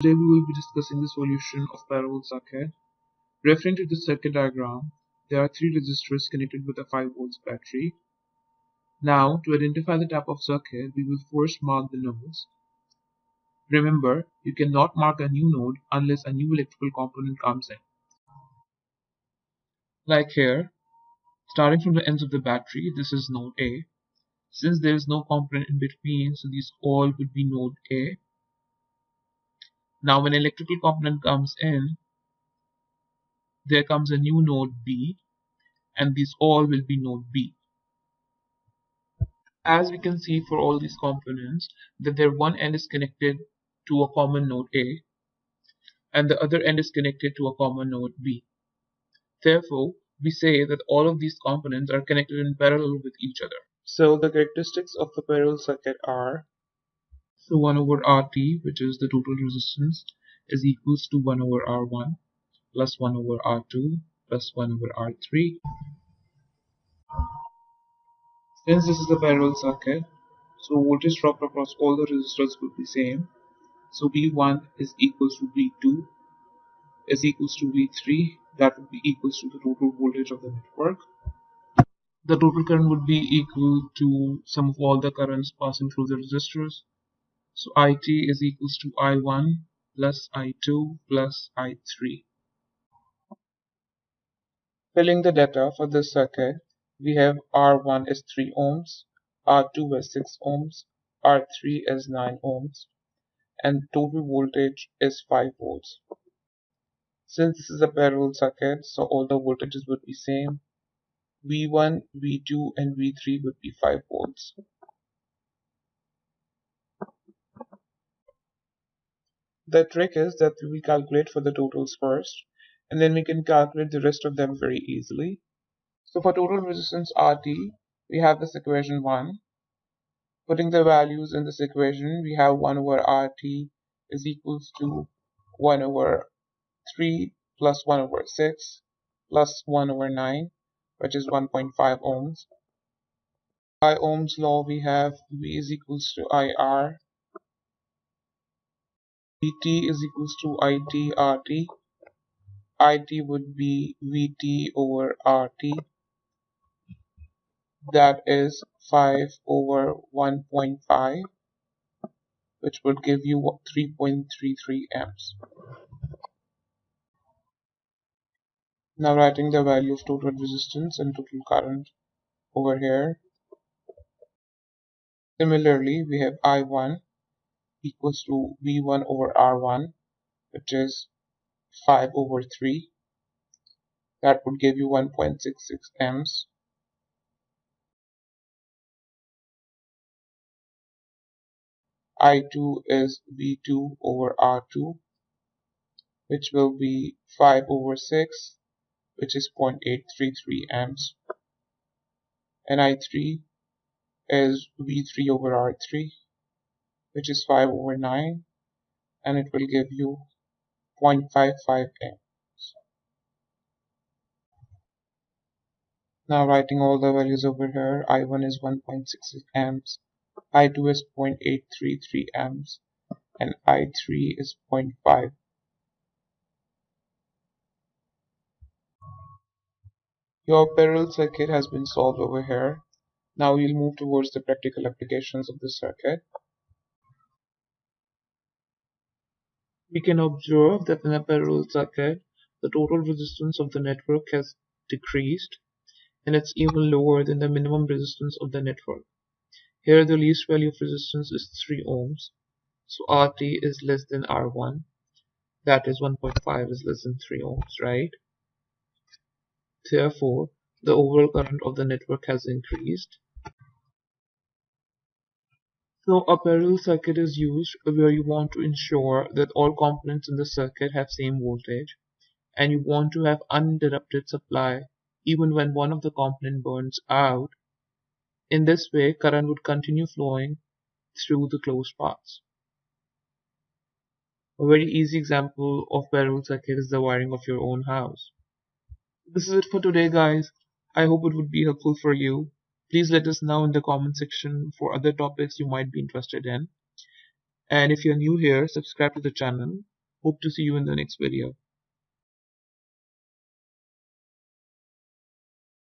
Today we will be discussing the solution of parallel circuit. Referring to the circuit diagram, there are three resistors connected with a 5 volts battery. Now, to identify the type of circuit, we will first mark the nodes. Remember, you cannot mark a new node unless a new electrical component comes in. Like here, starting from the ends of the battery, this is node A. Since there is no component in between, so these all would be node A. Now when electrical component comes in, there comes a new node B, and these all will be node B. As we can see for all these components, that their one end is connected to a common node A, and the other end is connected to a common node B. Therefore, we say that all of these components are connected in parallel with each other. So the characteristics of the parallel circuit are, so 1 over RT, which is the total resistance, is equals to 1 over R1 plus 1 over R2 plus 1 over R3. Since this is a parallel circuit, so voltage drop across all the resistors would be same. So V1 is equals to V2 is equals to V3. That would be equals to the total voltage of the network. The total current would be equal to sum of all the currents passing through the resistors. So IT is equals to I1 plus I2 plus I3. Filling the data for this circuit, we have R1 is 3 ohms, R2 is 6 ohms, R3 is 9 ohms, and total voltage is 5 volts. Since this is a parallel circuit, so all the voltages would be same. V1, V2 and V3 would be 5 volts. The trick is that we calculate for the totals first, and then we can calculate the rest of them very easily. So for total resistance RT, we have this equation 1. Putting the values in this equation, we have 1 over RT is equals to 1 over 3 plus 1 over 6 plus 1 over 9, which is 1.5 ohms. By Ohm's law, we have V is equals to IR, VT is equals to IT RT, IT would be VT over RT, that is 5 over 1.5, which would give you 3.33 amps. Now writing the value of total resistance and total current over here. Similarly, we have I1 equals to V1 over R1, which is 5 over 3. That would give you 1.66 amps. I2 is V2 over R2, which will be 5 over 6, which is 0.833 amps. And I3 is V3 over R3, which is 5 over 9, and it will give you 0.55 amps. Now writing all the values over here, I1 is 1.66 amps, I2 is 0.833 amps, and I3 is 0.5. Your parallel circuit has been solved over here. Now we'll move towards the practical applications of the circuit. We can observe that in a parallel circuit, the total resistance of the network has decreased, and it's even lower than the minimum resistance of the network. Here the least value of resistance is 3 ohms, so RT is less than R1, that is 1.5 is less than 3 ohms, right? Therefore, the overall current of the network has increased. So a parallel circuit is used where you want to ensure that all components in the circuit have same voltage, and you want to have uninterrupted supply even when one of the component burns out. In this way, current would continue flowing through the closed paths. A very easy example of parallel circuit is the wiring of your own house. This is it for today, guys. I hope it would be helpful for you. Please let us know in the comment section for other topics you might be interested in. And if you're new here, subscribe to the channel. Hope to see you in the next video.